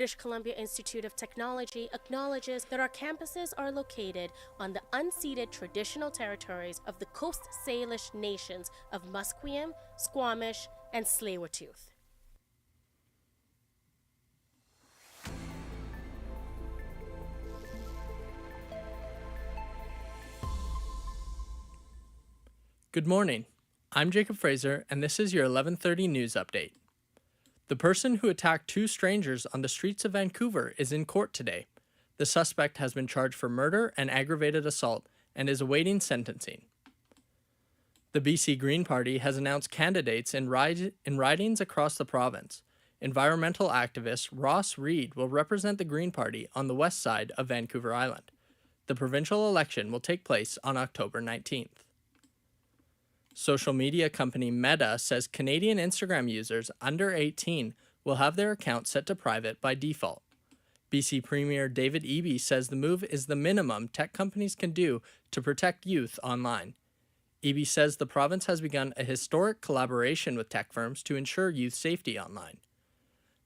British Columbia Institute of Technology acknowledges that our campuses are located on the unceded traditional territories of the Coast Salish nations of Musqueam, Squamish, and Tsleil-Waututh. Good morning. I'm Jacob Fraser, and this is your 11:30 news update. The person who attacked two strangers on the streets of Vancouver is in court today. The suspect has been charged for murder and aggravated assault and is awaiting sentencing. The BC Green Party has announced candidates in ridings across the province. Environmental activist Ross Reed will represent the Green Party on the west side of Vancouver Island. The provincial election will take place on October 19th. Social media company Meta says Canadian Instagram users under 18 will have their account set to private by default. BC Premier David Eby says the move is the minimum tech companies can do to protect youth online. Eby says the province has begun a historic collaboration with tech firms to ensure youth safety online.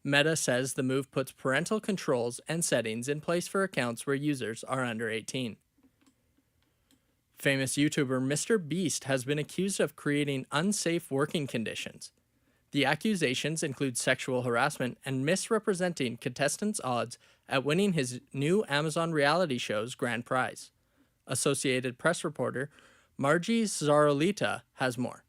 Meta says the move puts parental controls and settings in place for accounts where users are under 18. Famous YouTuber Mr. Beast has been accused of creating unsafe working conditions. The accusations include sexual harassment and misrepresenting contestants' odds at winning his new Amazon reality show's grand prize. Associated Press reporter Margie Zarolita has more.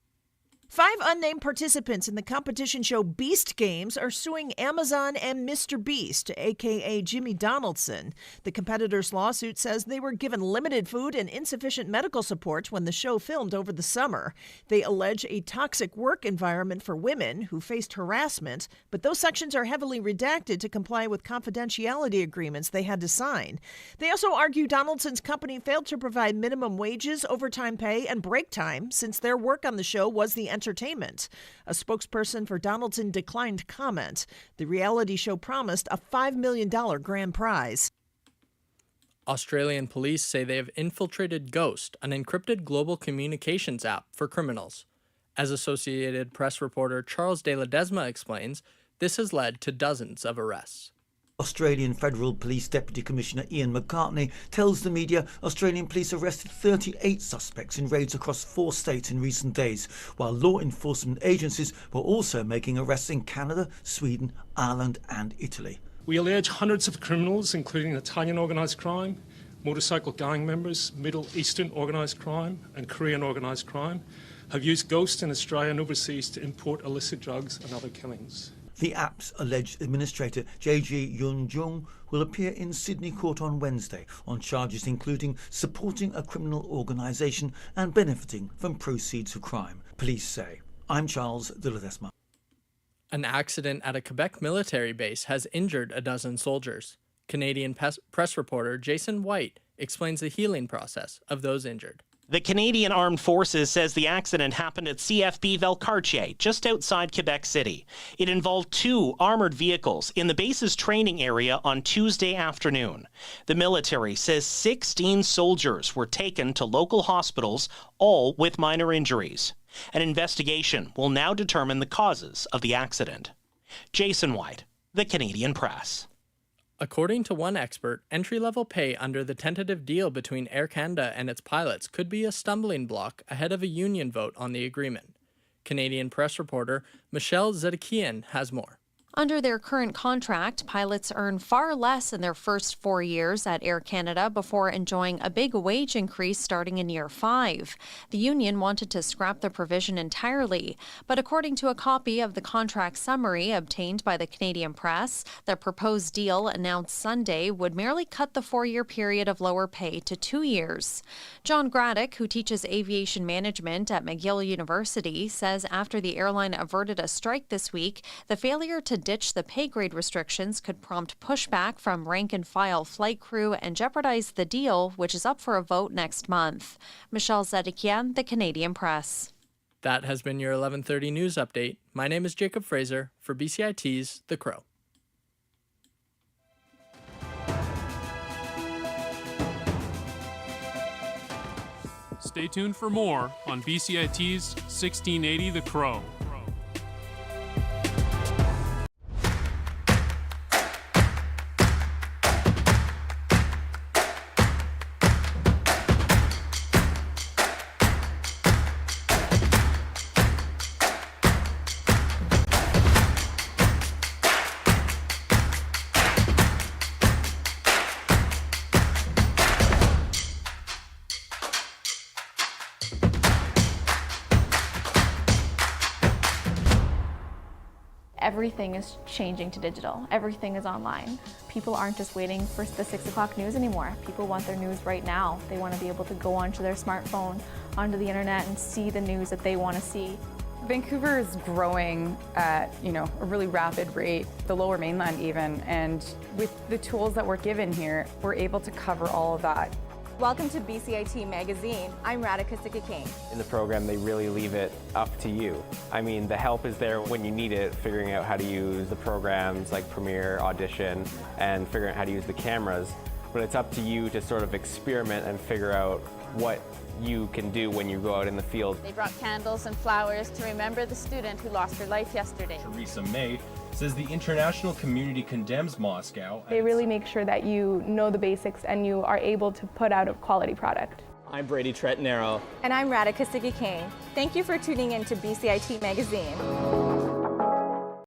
5 unnamed participants in the competition show Beast Games are suing Amazon and Mr. Beast, a.k.a. Jimmy Donaldson. The competitors' lawsuit says they were given limited food and insufficient medical support when the show filmed over the summer. They allege a toxic work environment for women who faced harassment, but those sections are heavily redacted to comply with confidentiality agreements they had to sign. They also argue Donaldson's company failed to provide minimum wages, overtime pay, and break time since their work on the show was the entertainment. A spokesperson for Donaldson declined comment. The reality show promised a $5 million grand prize. Australian police say they have infiltrated Ghost, an encrypted global communications app for criminals. As Associated Press reporter Charles De Ledesma explains, this has led to dozens of arrests. Australian Federal Police Deputy Commissioner Ian McCartney tells the media Australian police arrested 38 suspects in raids across 4 states in recent days, while law enforcement agencies were also making arrests in Canada, Sweden, Ireland and Italy. We allege hundreds of criminals, including Italian organised crime, motorcycle gang members, Middle Eastern organised crime and Korean organised crime, have used Ghost in Australia and overseas to import illicit drugs and other killings. The app's alleged administrator, J.G. Yun Jung, will appear in Sydney Court on Wednesday on charges including supporting a criminal organisation and benefiting from proceeds of crime, police say. I'm Charles De Ledesma. An accident at a Quebec military base has injured a dozen soldiers. Canadian press reporter Jason White explains the healing process of those injured. The Canadian Armed Forces says the accident happened at CFB Valcartier, just outside Quebec City. It involved 2 armored vehicles in the base's training area on Tuesday afternoon. The military says 16 soldiers were taken to local hospitals, all with minor injuries. An investigation will now determine the causes of the accident. Jason White, the Canadian Press. According to one expert, entry-level pay under the tentative deal between Air Canada and its pilots could be a stumbling block ahead of a union vote on the agreement. Canadian Press reporter Michelle Zedekian has more. Under their current contract, pilots earn far less in their first 4 years at Air Canada before enjoying a big wage increase starting in year 5. The union wanted to scrap the provision entirely, but according to a copy of the contract summary obtained by the Canadian Press, the proposed deal announced Sunday would merely cut the 4-year period of lower pay to 2 years. John Graddick, who teaches aviation management at McGill University, says after the airline averted a strike this week, the failure to ditch the pay grade restrictions could prompt pushback from rank-and-file flight crew and jeopardize the deal, which is up for a vote next month. Michelle Zedekian, the Canadian Press. That has been your 11:30 news update. My name is Jacob Fraser for BCIT's The Crow. Stay tuned for more on BCIT's 1680 The Crow. Everything is changing to digital. Everything is online. People aren't just waiting for the 6 o'clock news anymore. People want their news right now. They want to be able to go onto their smartphone, onto the internet, and see the news that they want to see. Vancouver is growing at, a really rapid rate, the Lower Mainland even, and with the tools that we're given here, we're able to cover all of that. Welcome to BCIT Magazine. I'm Radhika Sikakane. In the program, they really leave it up to you. I mean, the help is there when you need it, figuring out how to use the programs like Premiere, Audition, and figuring out how to use the cameras. But it's up to you to sort of experiment and figure out what you can do when you go out in the field. They brought candles and flowers to remember the student who lost her life yesterday. Theresa May says the international community condemns Moscow. They really make sure that you know the basics and you are able to put out a quality product. I'm Brady Tretanero. And I'm Radhika Sikakane. Thank you for tuning in to BCIT Magazine.